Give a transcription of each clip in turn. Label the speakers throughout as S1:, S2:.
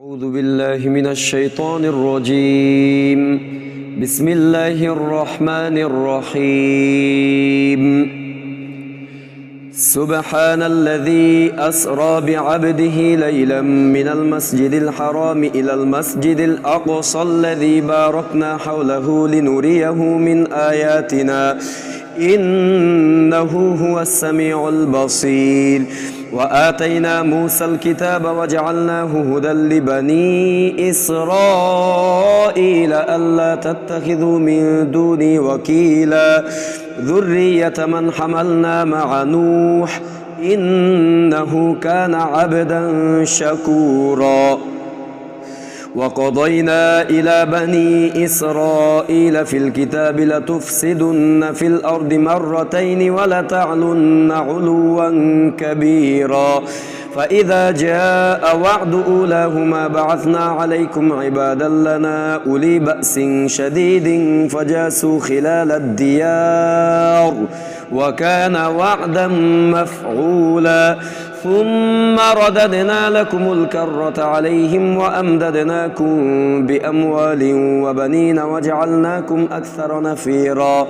S1: أعوذ بالله من الشيطان الرجيم. بسم الله الرحمن الرحيم. سبحان الذي أسرى بعبده ليلا من المسجد الحرام إلى المسجد الأقصى الذي باركنا حوله لنريه من آياتنا إنه هو السميع البصير. وآتينا موسى الكتاب وجعلناه هدى لبني إسرائيل ألا تتخذوا من دوني وكيلا ذرية من حملنا مع نوح إنه كان عبدا شكورا. وقضينا إلى بني إسرائيل في الكتاب لتفسدن في الأرض مرتين ولتعلن علوا كبيرا فإذا جاء وعد أولاهما بعثنا عليكم عبادا لنا أولي بأس شديد فجاسوا خلال الديار وكان وعدا مفعولا ثم رددنا لكم الكرة عليهم وأمددناكم بأموال وبنين وجعلناكم أكثر نفيرا.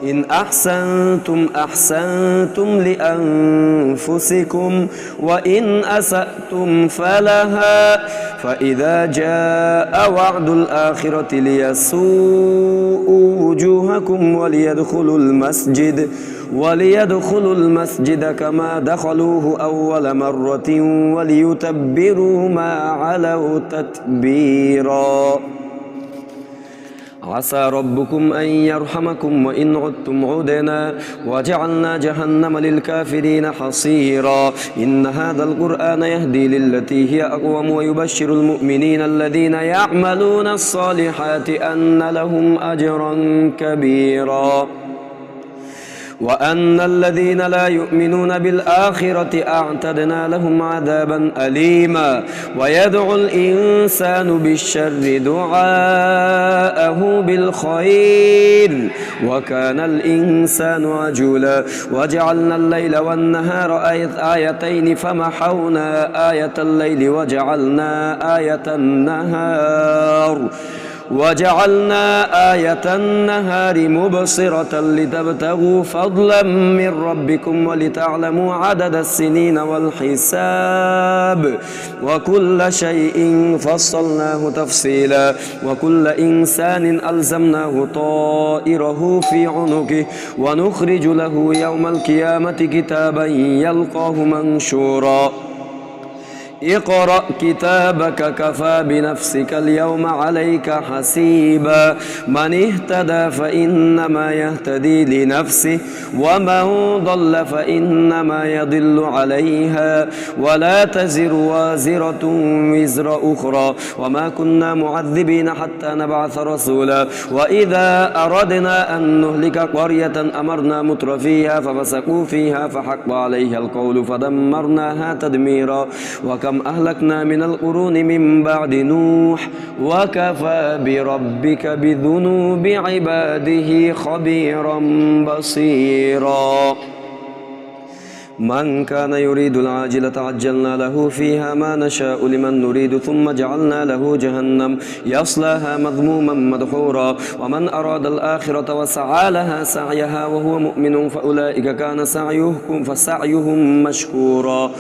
S1: إن أحسنتم أحسنتم لأنفسكم وإن أسأتم فلها فإذا جاء وعد الآخرة ليسوءوا وجوهكم وليدخلوا المسجد كما دخلوه أول مرة وليتبروا ما علوا تتبيرا. عسى ربكم أن يرحمكم وإن عدتم عدنا وجعلنا جهنم للكافرين حصيرا. إن هذا القرآن يهدي للتي هي أقوم ويبشر المؤمنين الذين يعملون الصالحات أن لهم أجرا كبيرا وأن الذين لا يؤمنون بالآخرة أعتدنا لهم عذابا أليما. ويدعو الإنسان بالشر دعاءه بالخير وكان الإنسان عجولا. وجعلنا الليل والنهار آيتين فمحونا آية الليل وجعلنا آية النهار مبصرة لتبتغوا فضلا من ربكم ولتعلموا عدد السنين والحساب وكل شيء فصلناه تفصيلا. وكل إنسان ألزمناه طائره في عنقه ونخرج له يوم القيامة كتابا يلقاه منشورا. اقرأ كتابك كفى بنفسك اليوم عليك حسيبا. من اهتدى فإنما يهتدي لنفسه ومن ضل فإنما يضل عليها ولا تزر وازرة وزر أخرى وما كنا معذبين حتى نبعث رسولا. وإذا أردنا أن نهلك قرية أمرنا مترفيها ففسقوا فيها فحق عليها القول فدمرناها تدميرا. وكم أهلكنا من القرون من بعد نوح وكفى بربك بذنوب عباده خبيرا بصيرا. من كان يريد العاجلة عجلنا له فيها ما نشاء لمن نريد ثم جعلنا له جهنم يصلاها مذموما مدحورا. ومن أراد الآخرة وسعى لها سعيها وهو مؤمن فأولئك كان سعيهم مشكورا.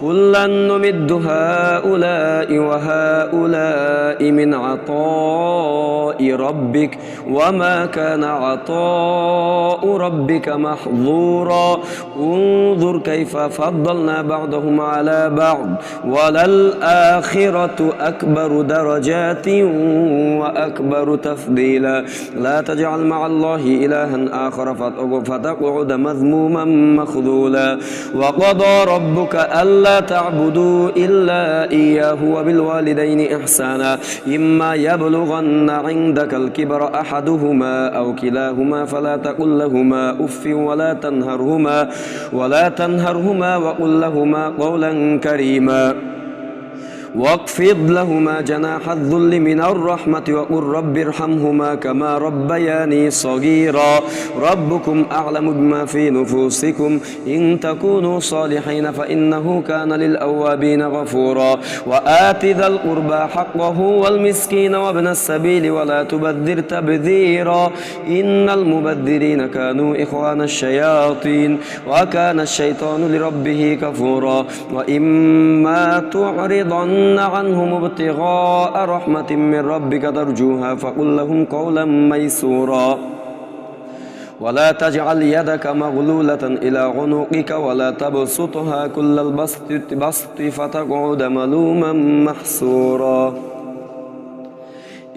S1: كلا نمد هؤلاء وهؤلاء من عطاء ربك وما كان عطاء ربك محظورا. انظر كيف فضلنا بعضهم على بعض وللآخرة أكبر درجات وأكبر تفضيلا. لا تجعل مع الله إلها آخر فتقعد مذموما مخذولا. وقضى ربك ألا تعبدوا إلا إياه وبالوالدين إحسانا إما يبلغن عندك الكبر أحدهما أو كلاهما فلا تقل لهما أف ولا تنهرهما وقل لهما قولا كريما. واخفض لهما جناح الذل من الرحمة وقل رب ارحمهما كما ربياني صغيرا ربكم أعلم بما في نفوسكم إن تكونوا صالحين فإنه كان للأوابين غفورا وآت ذا القربى حقه والمسكين وابن السبيل ولا تبذر تبذيرا إن المبذرين كانوا إخوان الشياطين وكان الشيطان لربه كفورا وإما تعرضن عنهم ابتغاء رحمة من ربك ترجوها فقل لهم قولا ميسورا ولا تجعل يدك مغلولة إلى عنقك ولا تبسطها كل البسط فتقعد ملوما محسورا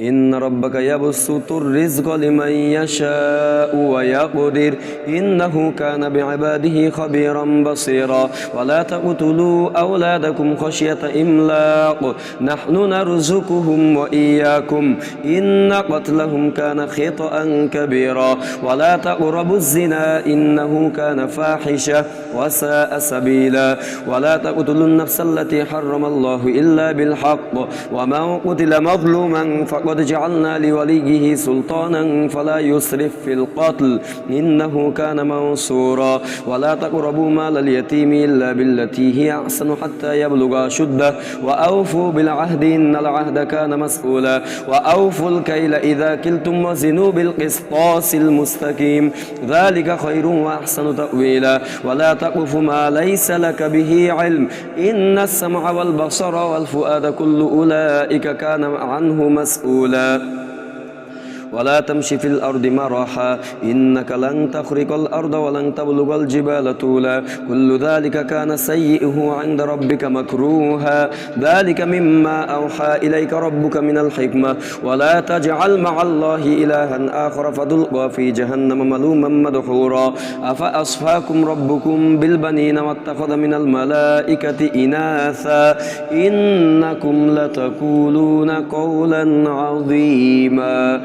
S1: إن ربك يبسط الرزق لمن يشاء ويقدر إنه كان بعباده خبيرا بصيرا ولا تقتلوا أولادكم خشية إملاق نحن نرزقهم وإياكم إن قتلهم كان خطأ كبيرا ولا تقربوا الزنا إنه كان فاحشة وساء سبيلا ولا تقتلوا النفس التي حرم الله إلا بالحق ومن قتل مظلوما فقد جعلنا لوليه سلطانا فلا يسرف في القتل إنه كان منصورا ولا تقربوا مال اليتيم إلا بالتي هي أحسن حتى يبلغ أشده وأوفوا بالعهد إن العهد كان مسؤولا وأوفوا الكيل إذا كلتم وزنوا بالقسطاس المستقيم ذلك خير وأحسن تأويلا ولا تقف ما ليس لك به علم إن السمع والبصر والفؤاد كل أولئك كان عنه مسؤولا ولا تمشي في الأرض مرحا إنك لن تخرق الأرض ولن تبلغ الجبال طولا كل ذلك كان سيئه عند ربك مكروها ذلك مما أوحى إليك ربك من الحكمة ولا تجعل مع الله إلها آخر فتلقى في جهنم ملوما مدحورا أفأصفاكم ربكم بالبنين واتخذ من الملائكة إناثا إنكم لتقولون قولا عظيما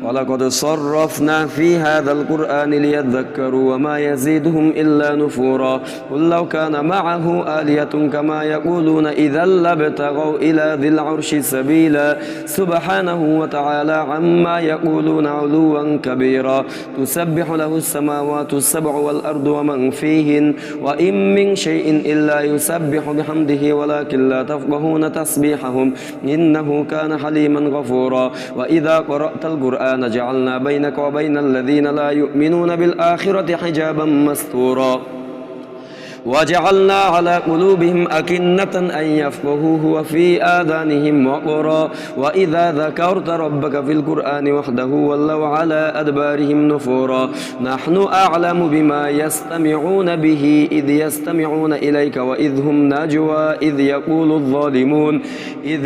S1: ولقد صرفنا في هذا القرآن ليذكروا وما يزيدهم إلا نفورا قل لو كان معه آلية كما يقولون إذا لابتغوا إلى ذي العرش سبيلا سبحانه وتعالى عما يقولون علوا كبيرا تسبح له السماوات السبع والأرض ومن فيهن وإن من شيء إلا يسبح بحمده ولكن لا تفقهون تسبيحهم إنه كان حليما غفورا وإذا قرأت القرآن جعلنا بينك وبين الذين لا يؤمنون بالآخرة حجابا مستورا وجعلنا على قلوبهم أكنة أن يفقهوه وفي آذانهم وقرا وإذا ذكرت ربك في القرآن وحده ولوا على أدبارهم نفورا نحن أعلم بما يستمعون به إذ يستمعون إليك وإذ هم نجوى إذ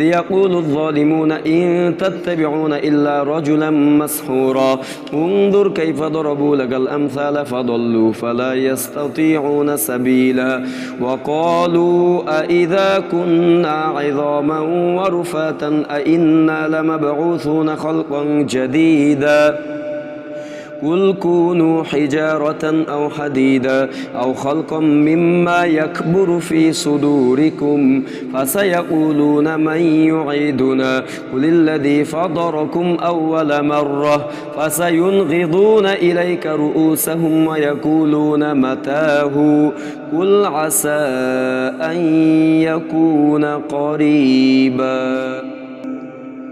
S1: يقول الظالمون إن تتبعون إلا رجلا مسحورا انظر كيف ضربوا لك الأمثال فضلوا فلا يستطيعون سبيلا وقالوا أإذا كنا عظاما ورفاتا أإنا لمبعوثون خلقا جديدا قل كونوا حجارة أو حديدا أو خلقا مما يكبر في صدوركم فسيقولون من يعيدنا قل الذي فطركم أول مرة فسينغضون إليك رؤوسهم ويقولون متاه قل عسى أن يكون قريبا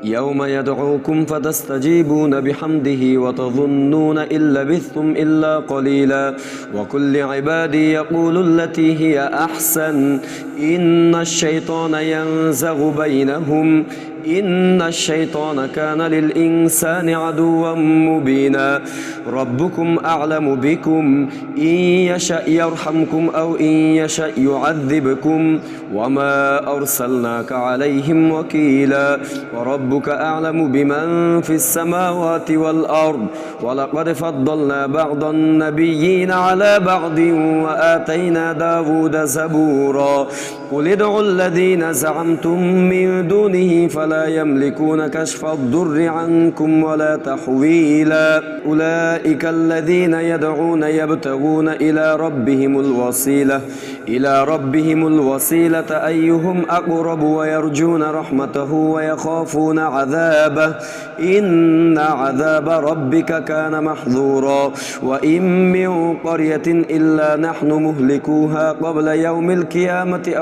S1: يوم يدعوكم فتستجيبون بحمده وتظنون إن لبثتم إلا قليلا وقل لعبادي يقولوا التي هي أحسن إن الشيطان ينزغ بينهم إن الشيطان كان للإنسان عدوا مبينا ربكم أعلم بكم إن يشأ يرحمكم أو إن يشأ يعذبكم وما أرسلناك عليهم وكيلا وربك أعلم بمن في السماوات والأرض ولقد فضلنا بعض النبيين على بعض وآتينا داود زبورا قل ادعوا الذين زعمتم من دونه فلا يملكون كشف الضر عنكم ولا تحويلا أولئك الذين يدعون يبتغون إلى ربهم الوسيلة أيهم أقرب ويرجون رحمته ويخافون عذابه إن عذاب ربك كان محذورا وإن من قرية إلا نحن مهلكوها قبل يوم القيامة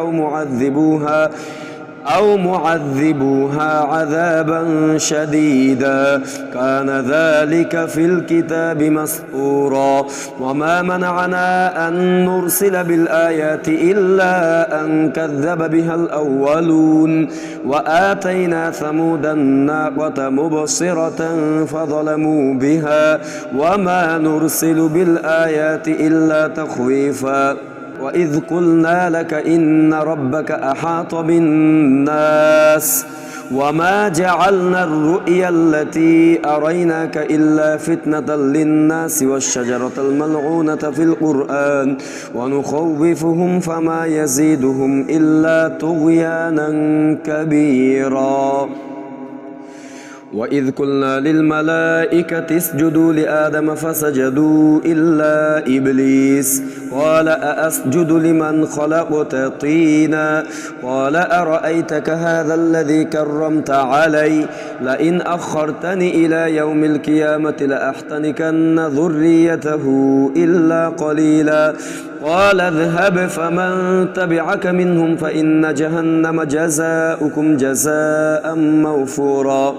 S1: أو معذبوها عذابا شديدا كان ذلك في الكتاب مسطورا وما منعنا أن نرسل بالآيات إلا أن كذب بها الأولون وآتينا ثمود الناقة مبصرة فظلموا بها وما نرسل بالآيات إلا تخويفا وإذ قلنا لك إن ربك أحاط بالناس وما جعلنا الرؤيا التي أريناك إلا فتنة للناس والشجرة الملعونة في القرآن ونخوفهم فما يزيدهم إلا طغيانا كبيرا وإذ قلنا للملائكة اسجدوا لآدم فسجدوا إلا إبليس قال أأسجد لمن خلقت طينا قال أرأيتك هذا الذي كرمت علي لئن أخرتني إلى يوم القيامة لأحتنكن ذريته إلا قليلا قال اذهب فمن تبعك منهم فإن جهنم جزاؤكم جزاء موفورا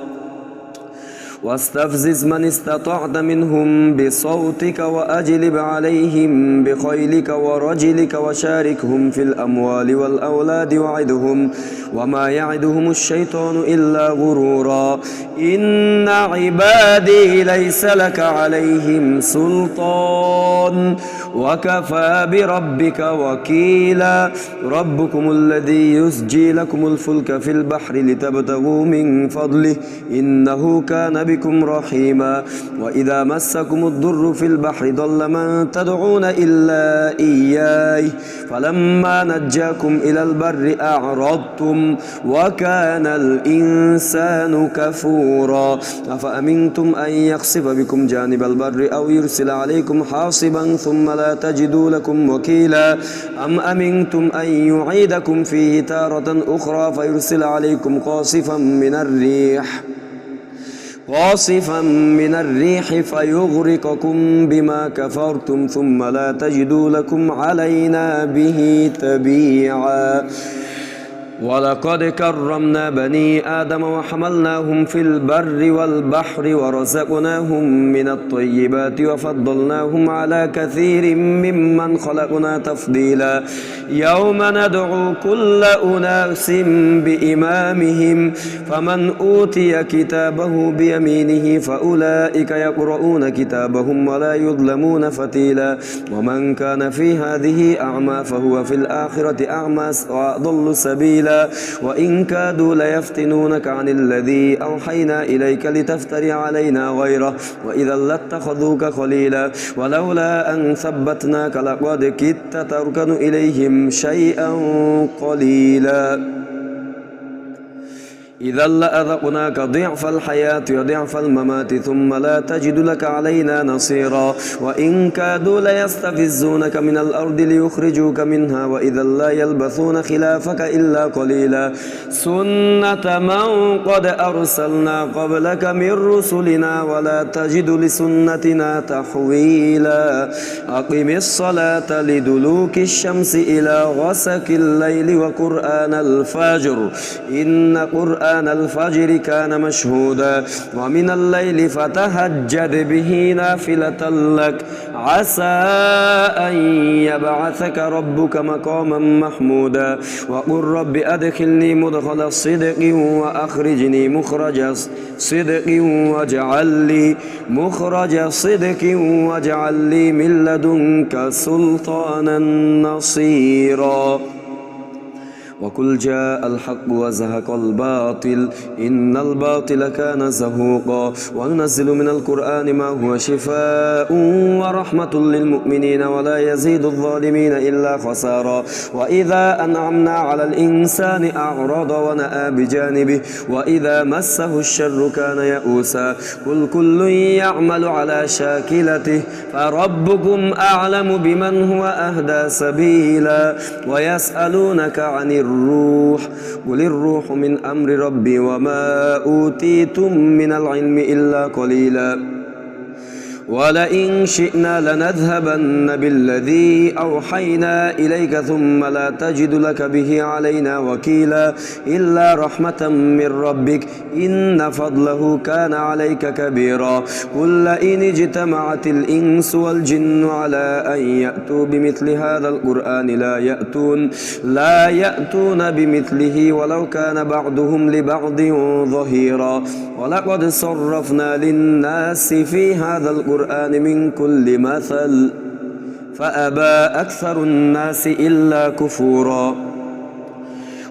S1: واستفزز من استطعت منهم بصوتك وأجلب عليهم بخيلك ورجلك وشاركهم في الأموال والأولاد وعدهم وما يعدهم الشيطان إلا غرورا إن عبادي ليس لك عليهم سلطان وكفى بربك وكيلا ربكم الذي يسجي لكم الفلك في البحر لتبتغوا من فضله إنه كان بكم رحيما وإذا مسكم الضر في البحر ضل من تدعون إلا إياه فلما نجاكم إلى البر أعرضتم وكان الإنسان كفورا أفأمنتم أن يخسف بكم جانب البر أو يرسل عليكم حاصبا ثم لا تجدوا لكم وكيلا أم أمنتم أن يعيدكم فيه تارة أخرى فيرسل عليكم قاصفا من الريح فيغرقكم بما كفرتم ثم لا تجدوا لكم علينا به تبيعا ولقد كرمنا بني آدم وحملناهم في البر والبحر ورزقناهم من الطيبات وفضلناهم على كثير ممن خلقنا تفضيلا يوم ندعو كل أناس بإمامهم فمن أوتي كتابه بيمينه فأولئك يقرؤون كتابهم ولا يظلمون فتيلا ومن كان في هذه أعمى فهو في الآخرة أعمى وأضل سبيلا وإن كادوا ليفتنونك عن الذي أوحينا إليك لتفتري علينا غيره وإذا لاتخذوك خليلا ولولا أن ثبتناك لقد كدت تركن إليهم شيئا قليلا إذا لأذقناك ضعف الحياة وضعف الممات ثم لا تجد لك علينا نصيرا وإن كادوا ليستفزونك من الأرض ليخرجوك منها وإذا لا يلبثون خلافك إلا قليلا سنة من قد أرسلنا قبلك من رسلنا ولا تجد لسنتنا تحويلا أقم الصلاة لدلوك الشمس إلى غسق الليل وقرآن الفجر إن قرآن الفجر كان مشهودا ومن الليل فتهجد به نافلة لك عسى أن يبعثك ربك مقاما محمودا وقل رب أدخلني مدخل صدق وأخرجني مخرج صدق واجعل لي مخرج صدق واجعل لي من لدنك سلطانا نصيرا وقل جاء الحق وزهق الباطل إن الباطل كان زهوقا وننزل من القرآن ما هو شفاء ورحمة للمؤمنين ولا يزيد الظالمين إلا خسارا وإذا أنعمنا على الإنسان أعرض ونأى بجانبه وإذا مسه الشر كان يئوسا قل كل يعمل على شاكلته فربكم أعلم بمن هو أهدى سبيلا ويسألونك عن الروح قل الروح من أمر ربي وما أوتيتم من العلم إلا قليلا ولئن شئنا لنذهبن بالذي أوحينا إليك ثم لا تجد لك به علينا وكيلا إلا رحمة من ربك إن فضله كان عليك كبيرا قل لئن اجتمعت الإنس والجن على أن يأتوا بمثل هذا القرآن لا يأتون بمثله ولو كان بعضهم لبعض ظهيرا ولقد صرفنا للناس في هذا القرآن من كل مثل فأبى أكثر الناس إلا كفورا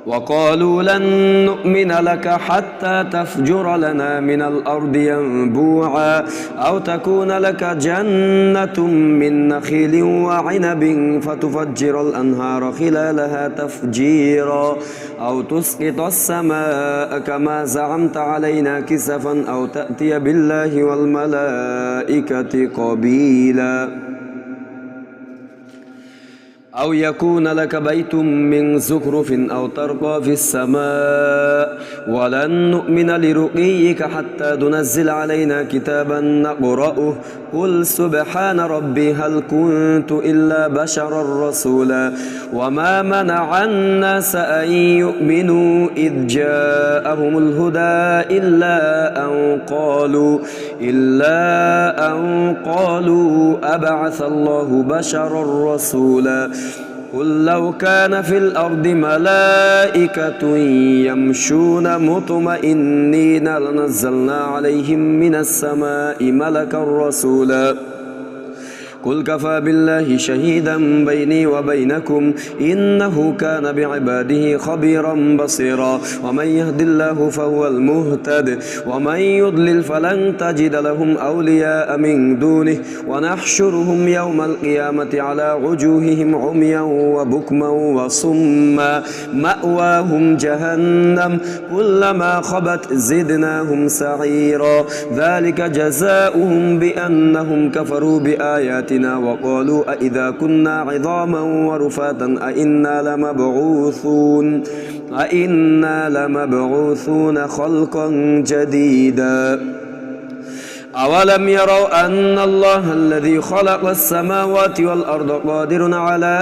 S1: وقالوا لن نؤمن لك حتى تفجر لنا من الأرض ينبوعا أو تكون لك جنة من نخيل وعنب فتفجر الأنهار خلالها تفجيرا أو تسقط السماء كما زعمت علينا كسفا أو تأتي بالله والملائكة قبيلا أو يكون لك بيت من زخرف أو ترقى في السماء ولن نؤمن لرقيك حتى تنزل علينا كتابا نقرأه قل سبحان ربي هل كنت إلا بشرا رسولا وما منع الناس أن يؤمنوا إذ جاءهم الهدى إلا أن قالوا أبعث الله بشرا رسولا قل لو كان في الأرض ملائكة يمشون مطمئنين لنزلنا عليهم من السماء ملكا رسولا قل كفى بالله شهيدا بيني وبينكم إنه كان بعباده خبيرا بصيرا ومن يهد الله فهو المهتد ومن يضلل فلن تجد لهم أولياء من دونه ونحشرهم يوم القيامة على وجوههم عميا وبكما وصما مأواهم جهنم كلما خبت زدناهم سعيرا ذلك جزاؤهم بأنهم كفروا بآياتنا وقالوا أئذا كنا عظاما ورفاتا أئنا لمبعوثون خلقا جديدا أولم يروا أن الله الذي خلق السماوات والأرض قادر على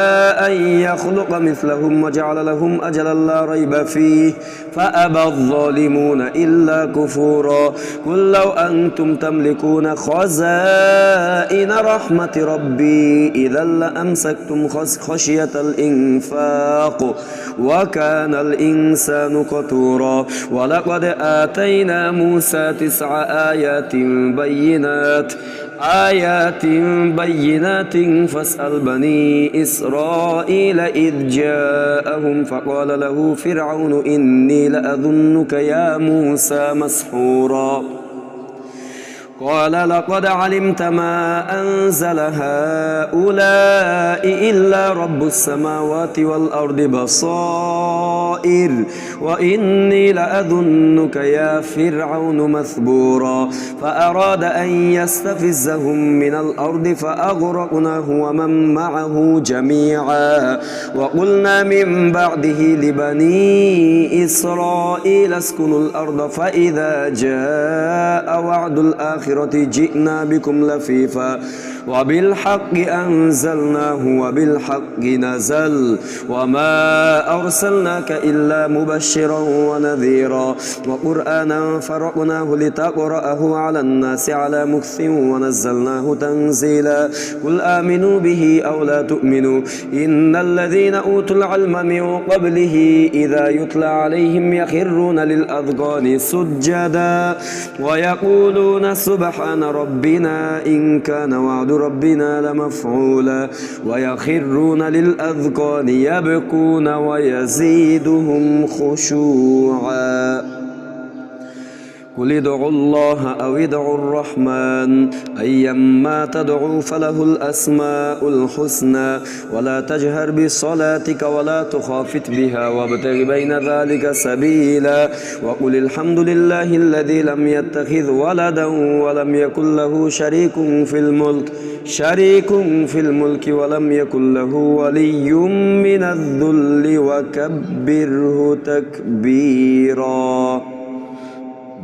S1: أن يخلق مثلهم وجعل لهم أجلا لا ريب فيه فأبى الظالمون إلا كفورا قل لو أنتم تملكون خزائن رحمة ربي إذا لأمسكتم خشية الإنفاق وكان الإنسان قتورا ولقد آتينا موسى 9 آيات بينات فاسأل بني إسرائيل إذ جاءهم فقال له فرعون إني لأظنك يا موسى مسحورا قال لقد علمت ما أنزل هؤلاء إلا رب السماوات والأرض بصائر وإني لأظنك يا فرعون مثبورا فأراد أن يستفزهم من الأرض فأغرقناه ومن معه جميعا وقلنا من بعده لبني إسرائيل اسكنوا الأرض فإذا جاء وعد الآخرة جئنا بكم لفيفا وبالحق أنزلناه وبالحق نزل وما أرسلناك إلا مبشرا ونذيرا وقرآنا فرقناه لتقرأه على الناس على مكث ونزلناه تنزيلا قل آمنوا به أو لا تؤمنوا إن الذين أوتوا العلم من قبله إذا يتلى عليهم يخرون للأذقان سجدا ويقولون سبحان ربنا إن كان وعد ربنا لمفعولا ويخرون للأذقان يبكون ويزيدهم خشوعا قل ادعوا الله أو ادعوا الرحمن أيما تدعوا فله الأسماء الحسنى ولا تجهر بصلاتك ولا تخافت بها وابتغ بين ذلك سبيلا وقل الحمد لله الذي لم يتخذ ولدا ولم يكن له شريك في الملك ولم يكن له ولي من الذل وكبره تكبيرا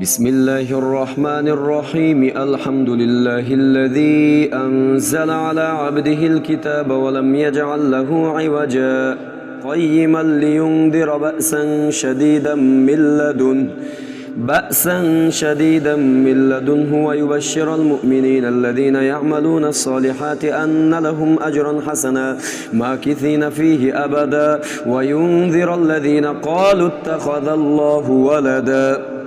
S1: بسم الله الرحمن الرحيم الحمد لله الذي أنزل على عبده الكتاب ولم يجعل له عوجا قيما لينذر بأسا شديدا من لدنه ويبشر المؤمنين الذين يعملون الصالحات أن لهم أجرا حسنا ماكثين فيه أبدا وينذر الذين قالوا اتخذ الله ولدا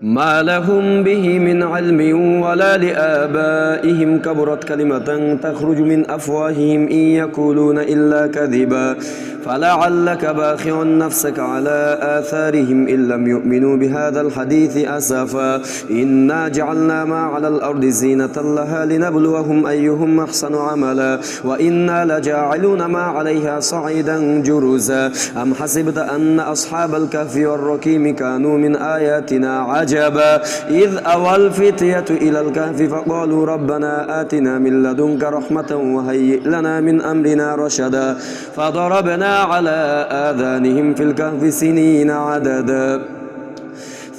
S1: ما لهم به من علم ولا لآبائهم كبرت كلمة تخرج من أفواههم إن يقولون إلا كذبا فلعلك باخع نفسك على آثارهم إن لم يؤمنوا بهذا الحديث أسفا إنا جعلنا ما على الأرض زينة لها لنبلوهم أيهم أحسن عملا وإنا لجاعلون ما عليها صعيدا جرزا أم حسبت أن أصحاب الكهف والرقيم كانوا من آياتنا عجبا إذ أوى الفتية إلى الكهف فقالوا ربنا آتنا من لدنك رحمة وهيئ لنا من أمرنا رشدا فضربنا على آذانهم في الكهف سنين عددا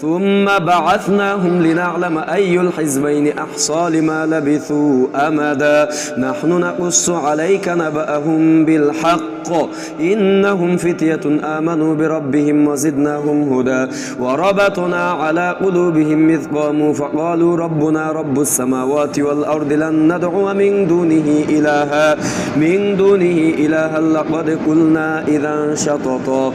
S1: ثم بعثناهم لنعلم أي الحزبين أحصى لما لبثوا أمدا نحن نقص عليك نبأهم بالحق إنهم فتية آمنوا بربهم وزدناهم هدى وربطنا على قلوبهم إذ قاموا فقالوا ربنا رب السماوات والأرض لن ندعو من دونه إلها لقد قلنا إذا شططا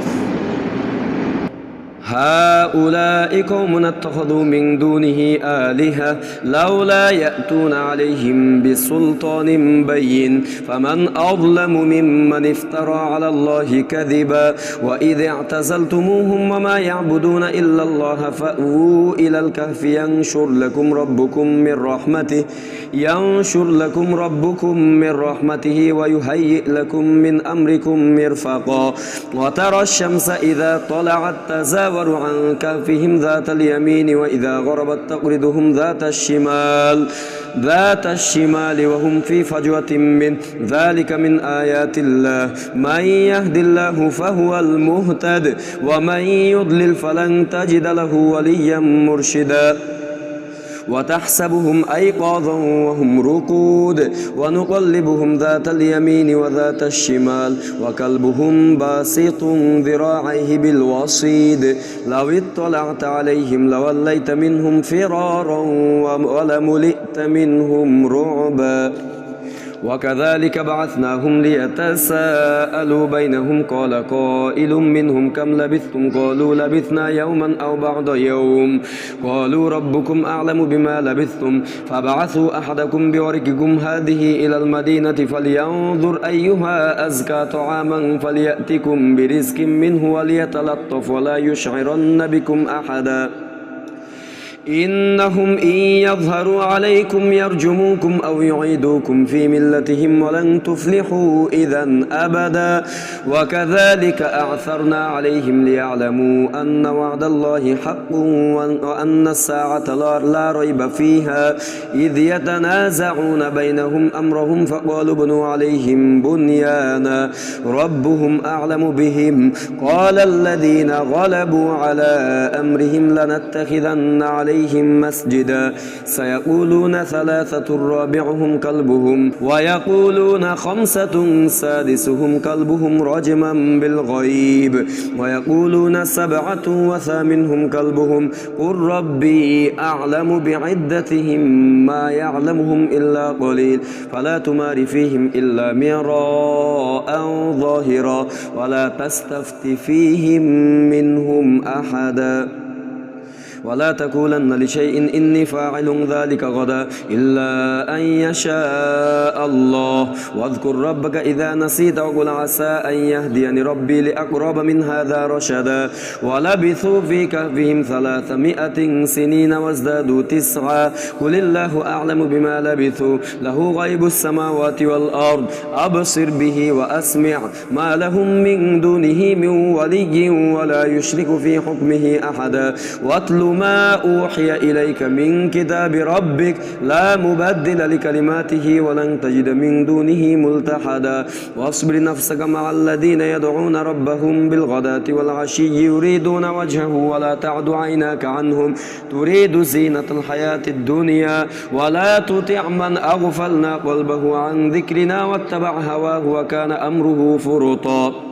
S1: هؤلاء قوم اتخذوا من دونه آلهة لولا يأتون عليهم بسلطان بين فمن أظلم ممن افترى على الله كذبا وإذ اعتزلتموهم وما يعبدون إلا الله فأووا إلى الكهف ينشر لكم ربكم من رحمته ويهيئ لكم من أمركم مرفقا وترى الشمس إذا طلعت تزاور عن كهفهم ذات اليمين وإذا غربت تقرضهم ذات الشمال وهم في فجوة منه ذلك من آيات الله من يهد الله فهو المهتد ومن يضلل فلن تجد له وليا مرشدا وتحسبهم أيقاظا وهم رقود ونقلبهم ذات اليمين وذات الشمال وكلبهم باسط ذراعيه بالوصيد لو اطلعت عليهم لوليت منهم فرارا ولملئت منهم رعبا وكذلك بعثناهم ليتساءلوا بينهم قال قائل منهم كم لبثتم قالوا لبثنا يوما أو بعض يوم قالوا ربكم أعلم بما لبثتم فبعثوا أحدكم بورقكم هذه إلى المدينة فلينظر أيها أزكى طعاما فليأتكم برزق منه وليتلطف ولا يشعرن بكم أحدا إنهم إن يظهروا عليكم يرجموكم أو يعيدوكم في ملتهم ولن تفلحوا إذا أبدا وكذلك أعثرنا عليهم ليعلموا أن وعد الله حق وأن الساعة لا ريب فيها إذ يتنازعون بينهم أمرهم فقالوا ابنوا عليهم بنيانا ربهم أعلم بهم قال الذين غلبوا على أمرهم لنتخذن عليهم مسجدا سيقولون ثلاثة رابعهم كلبهم ويقولون خمسة سادسهم كلبهم رجما بالغيب ويقولون سبعة وثامنهم كلبهم قل ربي أعلم بعدتهم ما يعلمهم إلا قليل فلا تمار فيهم إلا مراء ظاهرا ولا تستفت فيهم منهم أحدا ولا تقولن لشيء إني فاعل ذلك غدا إلا أن يشاء الله واذكر ربك إذا نسيت وقل عسى أن يهديني ربي لأقرب من هذا رشدا ولبثوا في كهفهم 300 سنين وازدادوا 9 قل الله أعلم بما لبثوا له غيب السماوات والأرض أبصر به وأسمع ما لهم من دونه من ولي ولا يشرك في حكمه أحدا واتل ما أوحي إليك من كتاب ربك لا مبدل لكلماته ولن تجد من دونه ملتحدا واصبر نفسك مع الذين يدعون ربهم بالغداة والعشي يريدون وجهه ولا تعد عيناك عنهم تريد زينة الحياة الدنيا ولا تطع من أغفلنا قلبه عن ذكرنا واتبع هواه وكان أمره فرطا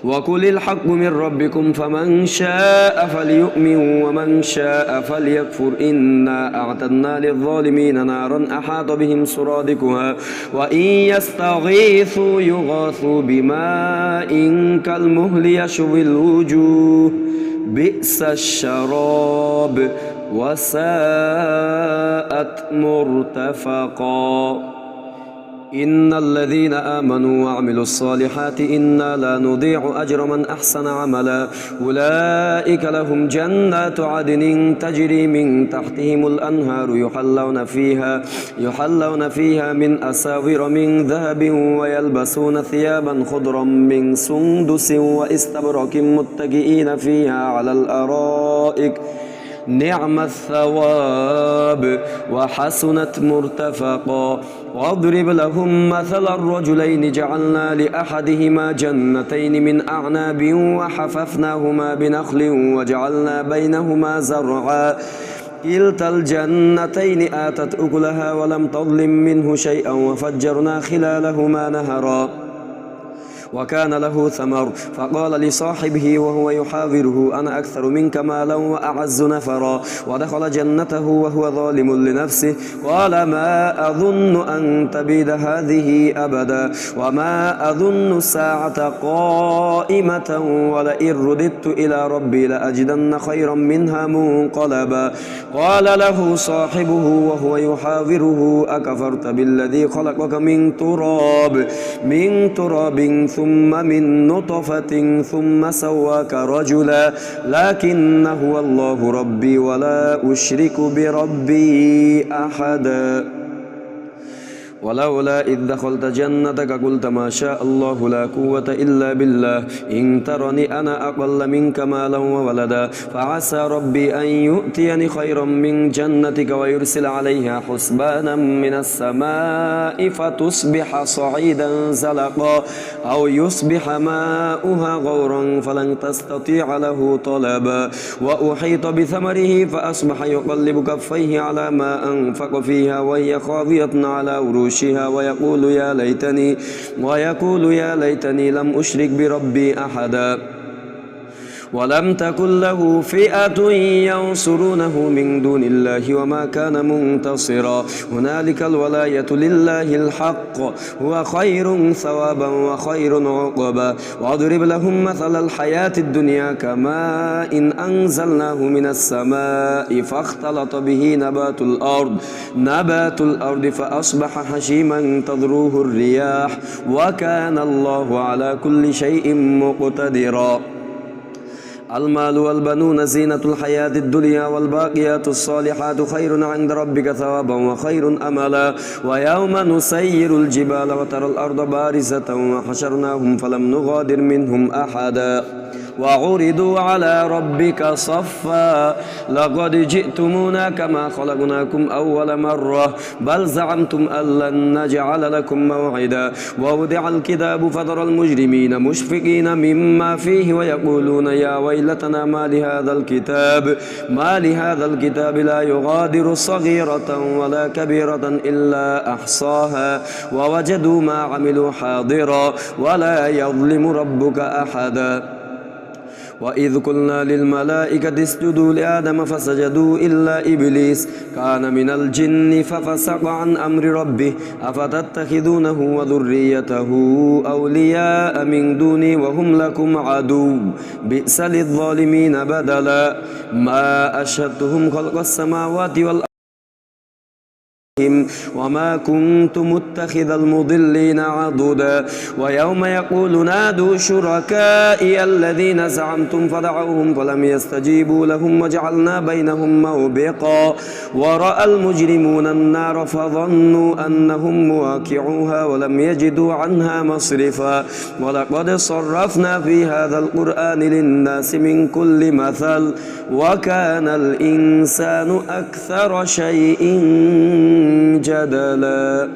S1: وقل الحق من ربكم فمن شاء فليؤمن ومن شاء فليكفر إنا أعتدنا للظالمين نارا أحاط بهم سرادقها وإن يستغيثوا يغاثوا بماء كالمهل يشوي الوجوه بئس الشراب وساءت مرتفقا إن الذين آمنوا وعملوا الصالحات إنا لا نضيع أجر من أحسن عملا أولئك لهم جنات عدن تجري من تحتهم الأنهار يحلون فيها من أساور من ذهب ويلبسون ثيابا خضرا من سندس واستبرق متكئين فيها على الأرائك نعم الثواب وحسنت مرتفقا واضرب لهم مثل الرجلين جعلنا لأحدهما جنتين من أعناب وحففناهما بنخل وجعلنا بينهما زرعا كلتا الجنتين آتت أكلها ولم تظلم منه شيئا وفجرنا خلالهما نهرا وكان له ثمر فقال لصاحبه وهو يحاوره أنا أكثر منك مالا وأعز نفرا ودخل جنته وهو ظالم لنفسه قال ما أظن أن تبيد هذه أبدا وما أظن الساعة قائمة ولئن رددت إلى ربي لأجدن خيرا منها منقلبا قال له صاحبه وهو يحاوره أكفرت بالذي خلقك من تراب ثم من نطفة ثم سواك رجلا لكن هو الله ربي ولا أشرك بربي أحدا ولولا إذ دخلت جنتك قلت ما شاء الله لا قوة إلا بالله إن ترني أنا أقل منك مالا وولدا فعسى ربي أن يؤتيني خيرا من جنتك ويرسل عليها حسبانا من السماء فتصبح صعيدا زلقا أو يصبح ماؤها غورا فلن تستطيع له طلبا وأحيط بثمره فأصبح يقلب كفيه على ما أنفق فيها وهي خاوية على عروشها ويقول يا ليتني لم أشرك بربي أحدا ولم تكن له فئة ينصرونه من دون الله وما كان منتصرا هنالك الولاية لله الحق هو خير ثوابا وخير عقبا واضرب لهم مثل الحياة الدنيا كماء إن أنزلناه من السماء فاختلط به نبات الأرض فأصبح حشيما تذروه الرياح وكان الله على كل شيء مقتدرا المال والبنون زينة الحياة الدنيا والباقيات الصالحات خير عند ربك ثوابا وخير أملا ويوم نسير الجبال وترى الأرض بارزة وحشرناهم فلم نغادر منهم أحدا وعرضوا على ربك صفا لقد جئتمونا كما خلقناكم أول مرة بل زعمتم أن لن نجعل لكم موعدا ووضع الكتاب فترى المجرمين مشفقين مما فيه ويقولون يا ويلتنا ما لهذا الكتاب لا يغادر صغيرة ولا كبيرة إلا أحصاها ووجدوا ما عملوا حاضرا ولا يظلم ربك أحدا وإذ قلنا للملائكة اسجدوا لآدم فسجدوا إلا إبليس كان من الجن ففسق عن أمر ربه أفتتخذونه وذريته أولياء من دوني وهم لكم عدو بئس للظالمين بدلا ما أشهدتهم خلق السماوات والأرض وما كنت متخذ المضلين عضدا ويوم يقول نادوا شركائي الذين زعمتم فدعوهم فلم يستجيبوا لهم وجعلنا بينهم موبقا ورأى المجرمون النار فظنوا أنهم مواقعوها ولم يجدوا عنها مصرفا ولقد صرفنا في هذا القرآن للناس من كل مثل وكان الإنسان أكثر شيء جدلا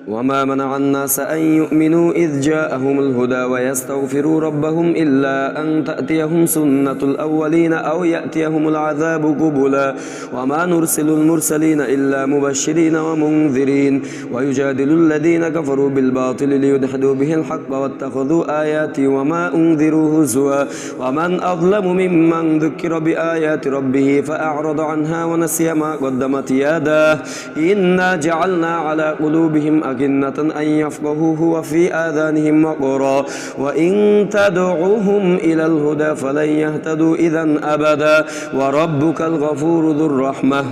S1: وما منع الناس أن يؤمنوا إذ جاءهم الهدى ويستغفروا ربهم إلا أن تأتيهم سنة الأولين أو يأتيهم العذاب قبلا وما نرسل المرسلين إلا مبشرين ومنذرين ويجادل الذين كفروا بالباطل ليدحدوا به الحق واتخذوا آياتي وما أنذروا هزوا ومن أظلم ممن ذكر بآيات ربه فأعرض عنها ونسي ما قدمت يداه إنا جعلنا على قلوبهم أكنة أن يفقهوه وفي آذانهم وقرا وإن تدعوهم إلى الهدى فلن يهتدوا إذا أبدا وربك الغفور ذو الرحمة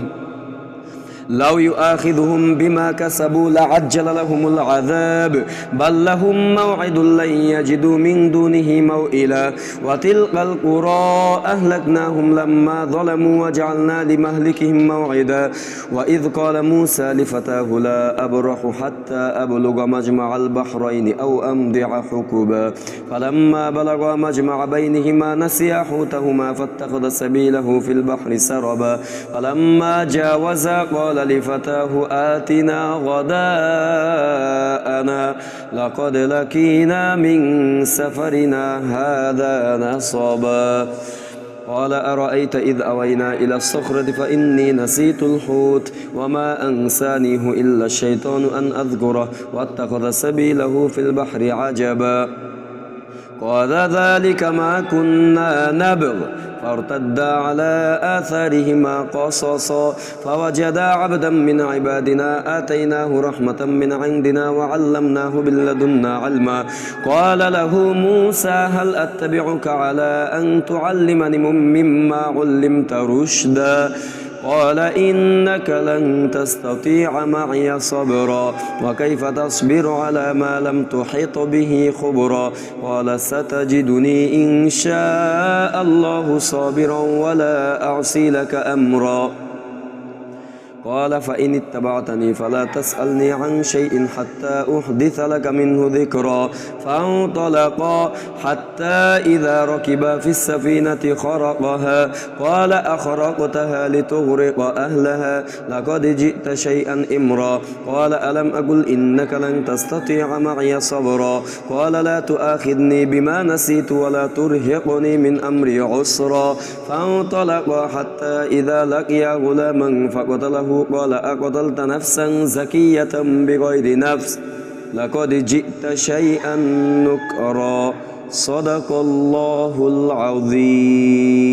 S1: لو يؤاخذهم بما كسبوا لعجل لهم العذاب بل لهم موعد لن يجدوا من دونه موئلا وتلك القرى أهلكناهم لما ظلموا وجعلنا لمهلكهم موعدا وإذ قال موسى لفتاه لا أبرح حتى أبلغ مجمع البحرين أو أمضي حقبا فلما بلغا مجمع بينهما نسيا حوتهما فاتخذ سبيله في البحر سربا فلما جاوزا قال لفتاه آتنا غداءنا لقد لقينا من سفرنا هذا نصبا قال أرأيت إذ أوينا إلى الصخرة فإني نسيت الحوت وما أنسانيه إلا الشيطان أن أذكره واتخذ سبيله في البحر عجبا قال ذلك ما كنا نبغ فارتدا على آثارهما قصصا فوجدا عبدا من عبادنا آتيناه رحمة من عندنا وعلمناه من لدنا علما قال له موسى هل أتبعك على أن تعلمني مما علمت رشدا قال إنك لن تستطيع معي صبرا وكيف تصبر على ما لم تحط به خبرا قال ستجدني إن شاء الله صابرا ولا أعصي لك أمرا قال فإن اتبعتني فلا تسألني عن شيء حتى أحدث لك منه ذكرا فانطلقا حتى إذا ركبا في السفينة خرقها قال أخرقتها لتغرق أهلها لقد جئت شيئا إمرا قال ألم أقل إنك لن تستطيع معي صبرا قال لا تؤاخذني بما نسيت ولا ترهقني من أمري عسرا فانطلقا حتى إذا لقيا غلاما فقتله قال أقتلت نفسا زكية بغير نفس لقد جئت شيئا نكرا صدق الله العظيم.